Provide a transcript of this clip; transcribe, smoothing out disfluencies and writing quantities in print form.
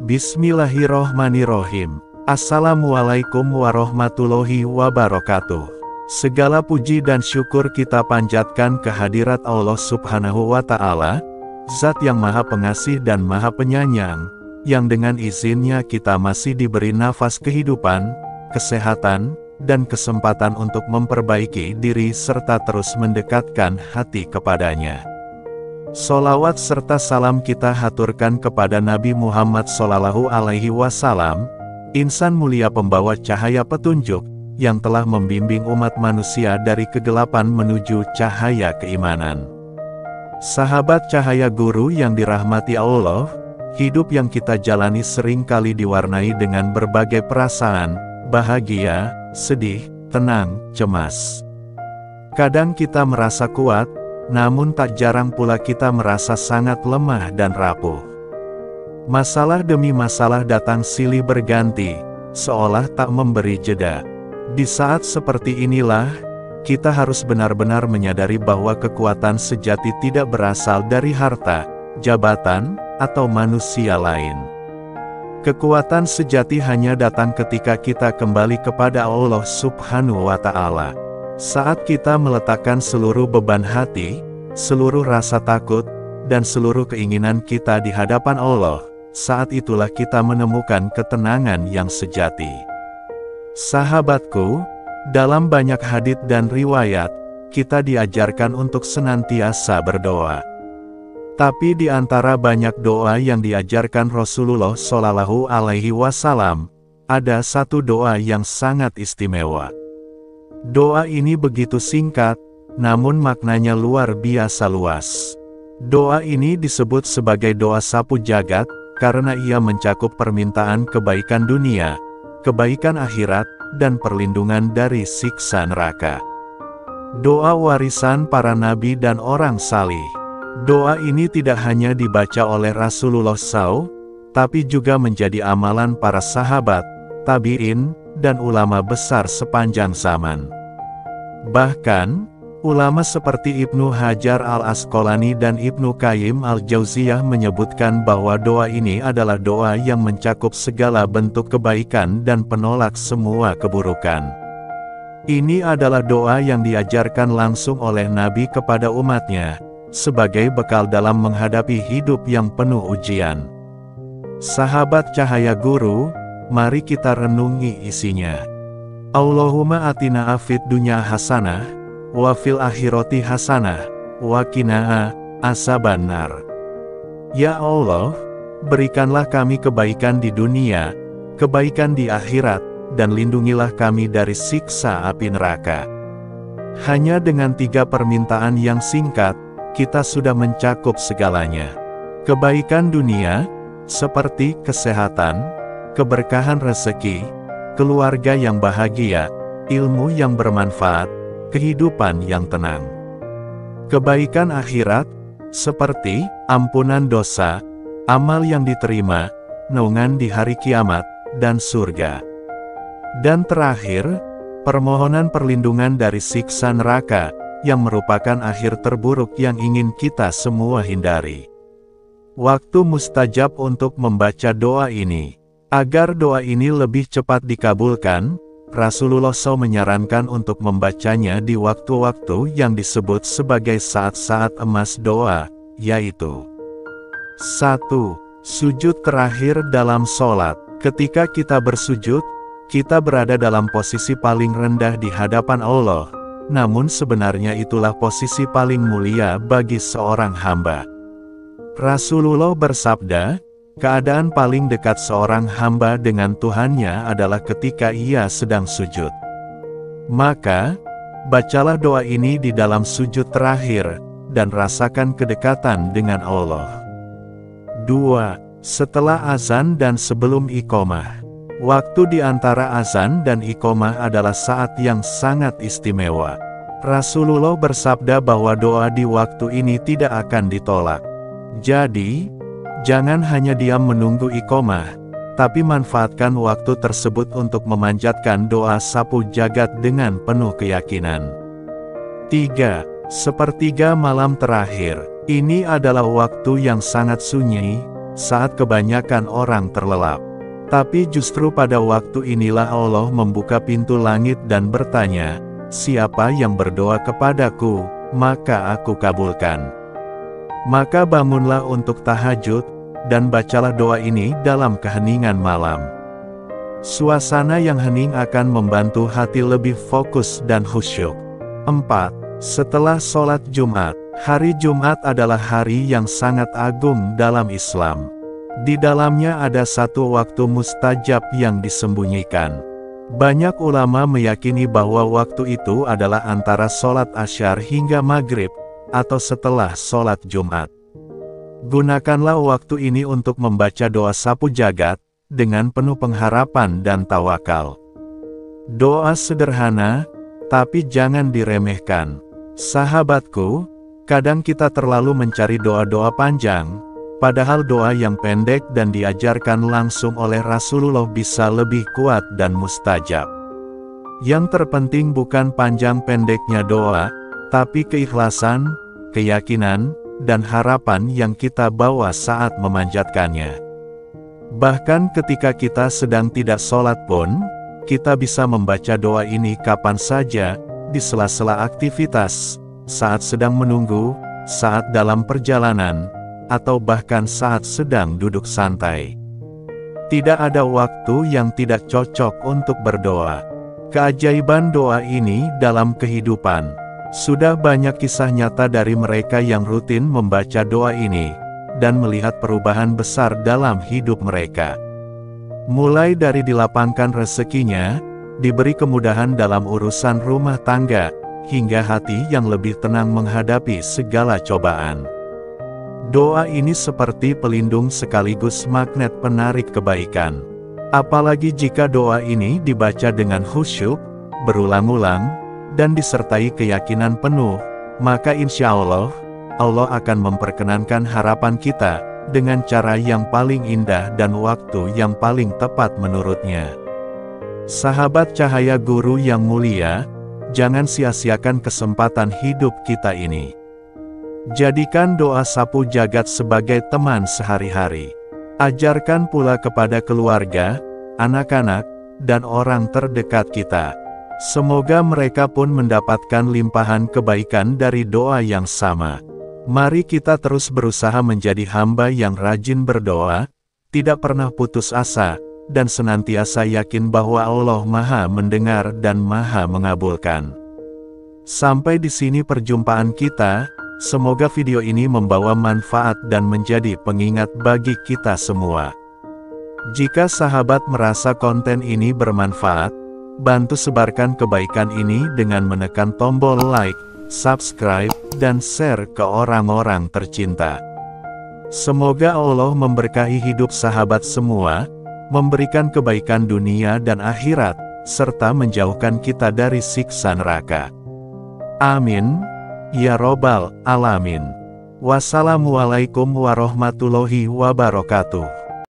Bismillahirrohmanirrohim. Assalamualaikum warahmatullahi wabarakatuh. Segala puji dan syukur kita panjatkan kehadirat Allah Subhanahu wa Ta'ala, Zat yang Maha Pengasih dan Maha Penyayang, yang dengan izinnya kita masih diberi nafas kehidupan, kesehatan, dan kesempatan untuk memperbaiki diri serta terus mendekatkan hati kepadanya. Sholawat serta salam kita haturkan kepada Nabi Muhammad SAW, insan mulia pembawa cahaya petunjuk, yang telah membimbing umat manusia dari kegelapan menuju cahaya keimanan. Sahabat cahaya guru yang dirahmati Allah, hidup yang kita jalani seringkali diwarnai dengan berbagai perasaan, bahagia, sedih, tenang, cemas. Kadang kita merasa kuat, namun tak jarang pula kita merasa sangat lemah dan rapuh. Masalah demi masalah datang silih berganti, seolah tak memberi jeda. Di saat seperti inilah, kita harus benar-benar menyadari bahwa kekuatan sejati tidak berasal dari harta, jabatan, atau manusia lain. Kekuatan sejati hanya datang ketika kita kembali kepada Allah Subhanahu wa Ta'ala. Saat kita meletakkan seluruh beban hati, seluruh rasa takut, dan seluruh keinginan kita di hadapan Allah, saat itulah kita menemukan ketenangan yang sejati. Sahabatku, dalam banyak hadits dan riwayat, kita diajarkan untuk senantiasa berdoa. Tapi di antara banyak doa yang diajarkan Rasulullah SAW, ada satu doa yang sangat istimewa. Doa ini begitu singkat, namun maknanya luar biasa luas. Doa ini disebut sebagai doa sapu jagat, karena ia mencakup permintaan kebaikan dunia, kebaikan akhirat, dan perlindungan dari siksa neraka. Doa warisan para nabi dan orang salih. Doa ini tidak hanya dibaca oleh Rasulullah SAW, tapi juga menjadi amalan para sahabat, tabi'in, dan ulama besar sepanjang zaman. Bahkan, ulama seperti Ibnu Hajar al-Asqalani dan Ibnu Qayyim al-Jauziyah menyebutkan bahwa doa ini adalah doa yang mencakup segala bentuk kebaikan dan penolak semua keburukan. Ini adalah doa yang diajarkan langsung oleh Nabi kepada umatnya, sebagai bekal dalam menghadapi hidup yang penuh ujian. Sahabat cahaya guru, mari kita renungi isinya. Allahumma atina afid dunya hasanah, wa fil akhirati hasanah, wa qina azabannar. Ya Allah, berikanlah kami kebaikan di dunia, kebaikan di akhirat, dan lindungilah kami dari siksa api neraka. Hanya dengan 3 permintaan yang singkat, kita sudah mencakup segalanya. Kebaikan dunia, seperti kesehatan, keberkahan rezeki, keluarga yang bahagia, ilmu yang bermanfaat, kehidupan yang tenang. Kebaikan akhirat, seperti ampunan dosa, amal yang diterima, naungan di hari kiamat, dan surga. Dan terakhir, permohonan perlindungan dari siksa neraka, yang merupakan akhir terburuk yang ingin kita semua hindari. Waktu mustajab untuk membaca doa ini. Agar doa ini lebih cepat dikabulkan, Rasulullah SAW menyarankan untuk membacanya di waktu-waktu yang disebut sebagai saat-saat emas doa, yaitu 1. Sujud terakhir dalam sholat. Ketika kita bersujud, kita berada dalam posisi paling rendah di hadapan Allah, namun sebenarnya itulah posisi paling mulia bagi seorang hamba. Rasulullah bersabda, keadaan paling dekat seorang hamba dengan Tuhannya adalah ketika ia sedang sujud. Maka, bacalah doa ini di dalam sujud terakhir, dan rasakan kedekatan dengan Allah. 2. Setelah azan dan sebelum iqomah. Waktu di antara azan dan iqomah adalah saat yang sangat istimewa. Rasulullah bersabda bahwa doa di waktu ini tidak akan ditolak. Jadi, jangan hanya diam menunggu iqomah, tapi manfaatkan waktu tersebut untuk memanjatkan doa sapu jagat dengan penuh keyakinan. 3. Sepertiga malam terakhir. Ini adalah waktu yang sangat sunyi, saat kebanyakan orang terlelap. Tapi justru pada waktu inilah Allah membuka pintu langit dan bertanya, "Siapa yang berdoa kepadaku, maka aku kabulkan." Maka bangunlah untuk tahajud, dan bacalah doa ini dalam keheningan malam. Suasana yang hening akan membantu hati lebih fokus dan khusyuk. 4. Setelah sholat Jumat. Hari Jumat adalah hari yang sangat agung dalam Islam. Di dalamnya ada satu waktu mustajab yang disembunyikan. Banyak ulama meyakini bahwa waktu itu adalah antara sholat Asyar hingga maghrib, atau setelah sholat Jumat. Gunakanlah waktu ini untuk membaca doa sapu jagat, dengan penuh pengharapan dan tawakal. Doa sederhana, tapi jangan diremehkan. Sahabatku, kadang kita terlalu mencari doa-doa panjang, padahal doa yang pendek dan diajarkan langsung oleh Rasulullah bisa lebih kuat dan mustajab. Yang terpenting bukan panjang pendeknya doa, tapi keikhlasan, keyakinan, dan harapan yang kita bawa saat memanjatkannya. Bahkan ketika kita sedang tidak sholat pun, kita bisa membaca doa ini kapan saja, di sela-sela aktivitas, saat sedang menunggu, saat dalam perjalanan, atau bahkan saat sedang duduk santai. Tidak ada waktu yang tidak cocok untuk berdoa. Keajaiban doa ini dalam kehidupan. Sudah banyak kisah nyata dari mereka yang rutin membaca doa ini, dan melihat perubahan besar dalam hidup mereka. Mulai dari dilapangkan rezekinya, diberi kemudahan dalam urusan rumah tangga, hingga hati yang lebih tenang menghadapi segala cobaan. Doa ini seperti pelindung sekaligus magnet penarik kebaikan. Apalagi jika doa ini dibaca dengan khusyuk, berulang-ulang, dan disertai keyakinan penuh, maka insya Allah, Allah akan memperkenankan harapan kita, dengan cara yang paling indah dan waktu yang paling tepat menurutnya. Sahabat cahaya guru yang mulia, jangan sia-siakan kesempatan hidup kita ini. Jadikan doa sapu jagat sebagai teman sehari-hari. Ajarkan pula kepada keluarga, anak-anak, dan orang terdekat kita. Semoga mereka pun mendapatkan limpahan kebaikan dari doa yang sama. Mari kita terus berusaha menjadi hamba yang rajin berdoa, tidak pernah putus asa, dan senantiasa yakin bahwa Allah Maha Mendengar dan Maha Mengabulkan. Sampai di sini perjumpaan kita. Semoga video ini membawa manfaat dan menjadi pengingat bagi kita semua. Jika sahabat merasa konten ini bermanfaat, bantu sebarkan kebaikan ini dengan menekan tombol like, subscribe, dan share ke orang-orang tercinta. Semoga Allah memberkahi hidup sahabat semua, memberikan kebaikan dunia dan akhirat, serta menjauhkan kita dari siksa neraka. Amin. Ya Robbal Alamin. Wassalamualaikum warahmatullahi wabarakatuh.